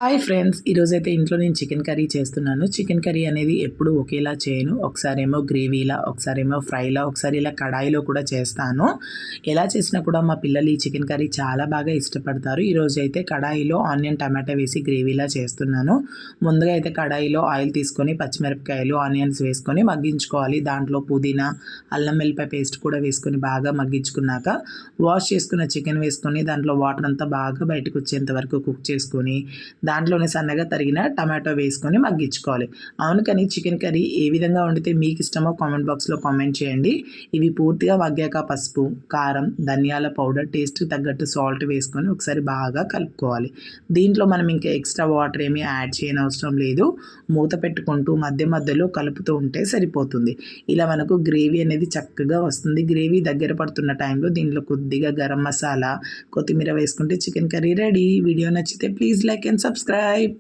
Hi friends, ఈరోజైతే ఇంట్లో నేను చికెన్ కర్రీ చేస్తున్నాను. చికెన్ కర్రీ అనేది ఎప్పుడు ఒకేలా చేయను. ఒకసారేమో గ్రేవీలా, ఒకసారేమో ఫ్రైలా, ఒకసారి ఇలా కడాయిలో కూడా చేస్తాను. ఎలా చేసినా కూడా మా పిల్లలు ఈ చికెన్ కర్రీ చాలా బాగా ఇష్టపడతారు. ఈరోజైతే కడాయిలో ఆనియన్ టమాటా వేసి గ్రేవీలా చేస్తున్నాను. ముందుగా అయితే కడాయిలో ఆయిల్ తీసుకొని పచ్చిమిరపకాయలు, ఆనియన్స్ వేసుకొని మగ్గించుకోవాలి. దాంట్లో పుదీనా, అల్లం వెల్లిపాయ పేస్ట్ కూడా వేసుకొని బాగా మగ్గించుకున్నాక వాష్ చేసుకున్న చికెన్ వేసుకొని దాంట్లో వాటర్ అంతా బాగా బయటకు వచ్చేంత వరకు కుక్ చేసుకొని దాంట్లోనే సన్నగా తరిగిన టమాటో వేసుకొని మగ్గించుకోవాలి. అవును, కానీ చికెన్ కర్రీ ఏ విధంగా వండితే మీకు ఇష్టమో కామెంట్ బాక్స్లో కామెంట్ చేయండి. ఇవి పూర్తిగా మగ్గాక పసుపు, కారం, ధనియాల పౌడర్, టేస్ట్కి తగ్గట్టు సాల్ట్ వేసుకొని ఒకసారి బాగా కలుపుకోవాలి. దీంట్లో మనం ఇంకా ఎక్స్ట్రా వాటర్ ఏమీ యాడ్ చేయనవసరం లేదు. మూత పెట్టుకుంటూ మధ్య మధ్యలో కలుపుతూ ఉంటే సరిపోతుంది. ఇలా మనకు గ్రేవీ అనేది చక్కగా వస్తుంది. గ్రేవీ దగ్గర పడుతున్న టైంలో దీంట్లో కొద్దిగా గరం మసాలా, కొత్తిమీర వేసుకుంటే చికెన్ కర్రీ రెడీ. వీడియో నచ్చితే ప్లీజ్ లైక్ అండ్ సబ్స్క్రైబ్.